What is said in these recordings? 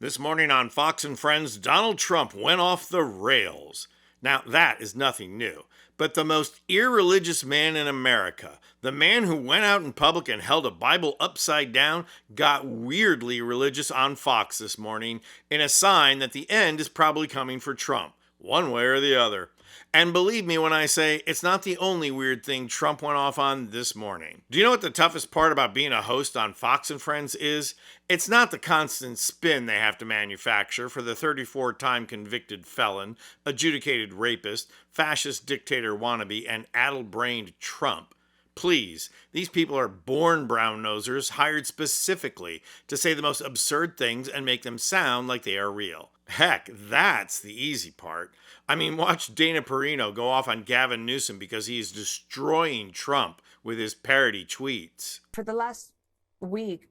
This morning on Fox and Friends, Donald Trump went off the rails. Now, that is nothing new. But the most irreligious man in America, the man who went out in public and held a Bible upside down, got weirdly religious on Fox this morning in a sign that the end is probably coming for Trump, one way or the other. And believe me when I say it's not the only weird thing Trump went off on this morning. Do you know what the toughest part about being a host on Fox and Friends is? It's not the constant spin they have to manufacture for the 34-time convicted felon, adjudicated rapist, fascist dictator wannabe, and addle-brained Trump. Please, these people are born brown-nosers hired specifically to say the most absurd things and make them sound like they are real. Heck, that's the easy part. I mean, watch Dana Perino go off on Gavin Newsom because he is destroying Trump with his parody tweets. For the last week,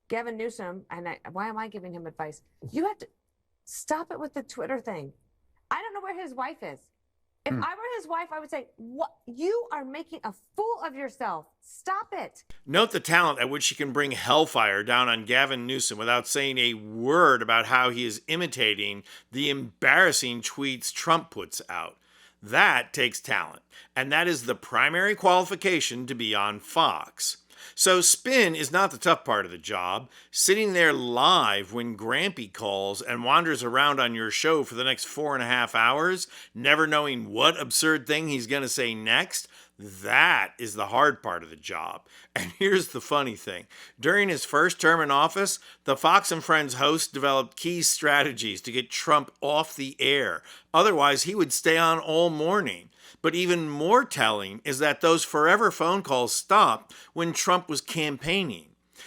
Gavin Newsom, why am I giving him advice? You have to stop it with the Twitter thing. I don't know where his wife is. If I were his wife, I would say, "What? You are making a fool of yourself. Stop it." Note the talent at which she can bring hellfire down on Gavin Newsom without saying a word about how he is imitating the embarrassing tweets Trump puts out. That takes talent, and that is the primary qualification to be on Fox. So spin is not the tough part of the job. Sitting there live when Grampy calls and wanders around on your show for the next 4.5 hours, never knowing what absurd thing he's going to say next, that is the hard part of the job. And here's the funny thing. During his first term in office, the Fox and Friends host developed key strategies to get Trump off the air. Otherwise, he would stay on all morning. But even more telling is that those forever phone calls stopped when Trump was campaigning.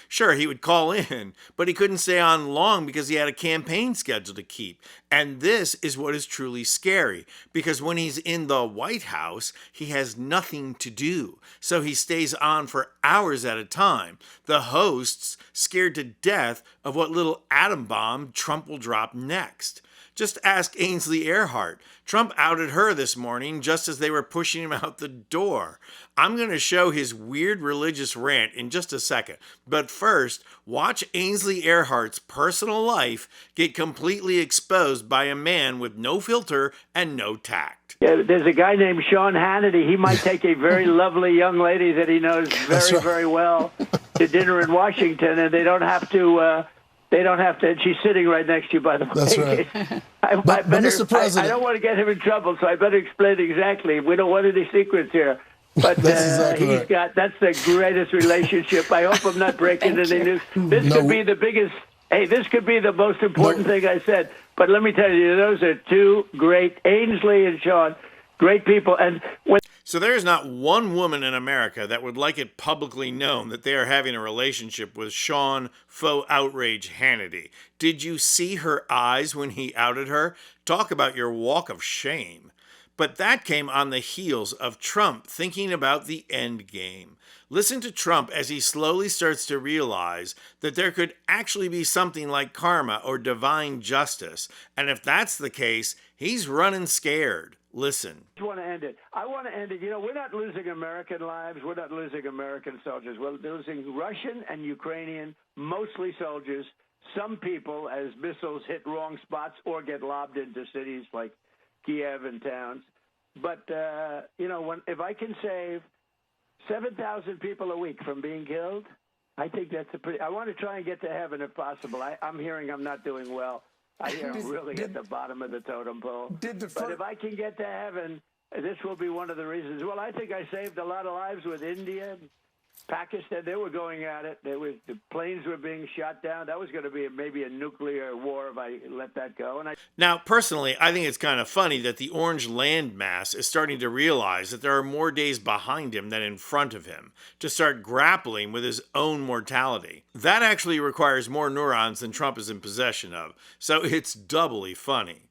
Sure, he would call in, but he couldn't stay on long because he had a campaign schedule to keep. And this is what is truly scary, because when he's in the White House, he has nothing to do. So he stays on for hours at a time. The hosts scared to death of what little atom bomb Trump will drop next. Just ask Ainsley Earhardt. Trump outed her this morning just as they were pushing him out the door. I'm going to show his weird religious rant in just a second. But first, watch Ainsley Earhardt's personal life get completely exposed by a man with no filter and no tact. Yeah, there's a guy named Sean Hannity. He might take a very lovely young lady that he knows very well to dinner in Washington, and they don't have to... she's sitting right next to you, by the way. That's right. But Mr. President, I don't want to get him in trouble, so I better explain exactly. We don't want any secrets here. But that's exactly right. That's the greatest relationship. I hope I'm not breaking any news. This could be the biggest, this could be the most important thing I said. But let me tell you, those are two great, Ainsley and Sean, great people. And So there is not one woman in America that would like it publicly known that they are having a relationship with Sean Faux Outrage Hannity. Did you see her eyes when he outed her? Talk about your walk of shame. But that came on the heels of Trump thinking about the end game. Listen to Trump as he slowly starts to realize that there could actually be something like karma or divine justice. And if that's the case, he's running scared. Listen. I want to end it. We're not losing American lives. We're not losing American soldiers. We're losing Russian and Ukrainian, mostly soldiers. Some people, as missiles hit wrong spots or get lobbed into cities like Kiev and towns. But, if I can save 7,000 people a week from being killed, I think that's I want to try and get to heaven if possible. I'm hearing I'm not doing well. I hear I'm really at the bottom of the totem pole. But if I can get to heaven, this will be one of the reasons. Well, I think I saved a lot of lives with India, Pakistan. They were going at it. The planes were being shot down. That was going to be maybe a nuclear war if I let that go. Now, personally, I think it's kind of funny that the orange landmass is starting to realize that there are more days behind him than in front of him to start grappling with his own mortality. That actually requires more neurons than Trump is in possession of, so it's doubly funny.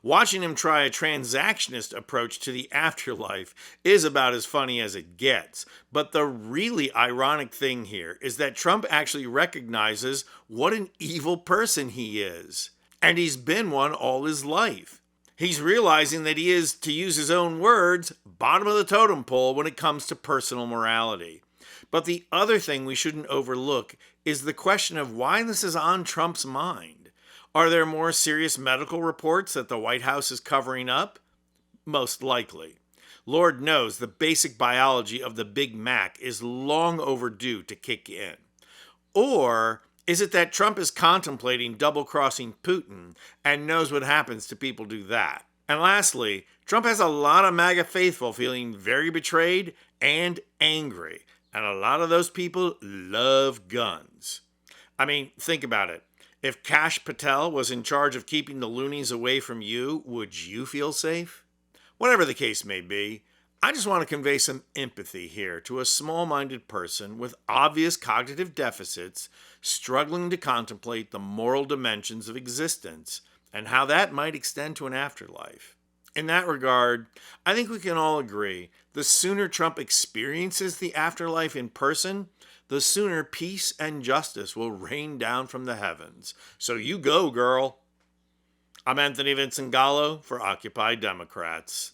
Watching him try a transactionist approach to the afterlife is about as funny as it gets. But the really ironic thing here is that Trump actually recognizes what an evil person he is. And he's been one all his life. He's realizing that he is, to use his own words, bottom of the totem pole when it comes to personal morality. But the other thing we shouldn't overlook is the question of why this is on Trump's mind. Are there more serious medical reports that the White House is covering up? Most likely. Lord knows the basic biology of the Big Mac is long overdue to kick in. Or is it that Trump is contemplating double crossing Putin and knows what happens to people do that? And lastly, Trump has a lot of MAGA faithful feeling very betrayed and angry. And a lot of those people love guns. I mean, think about it. If Kash Patel was in charge of keeping the loonies away from you, would you feel safe? Whatever the case may be, I just want to convey some empathy here to a small-minded person with obvious cognitive deficits struggling to contemplate the moral dimensions of existence and how that might extend to an afterlife. In that regard, I think we can all agree the sooner Trump experiences the afterlife in person, the sooner peace and justice will rain down from the heavens. So you go, girl. I'm Anthony Vincent Gallo for Occupy Democrats.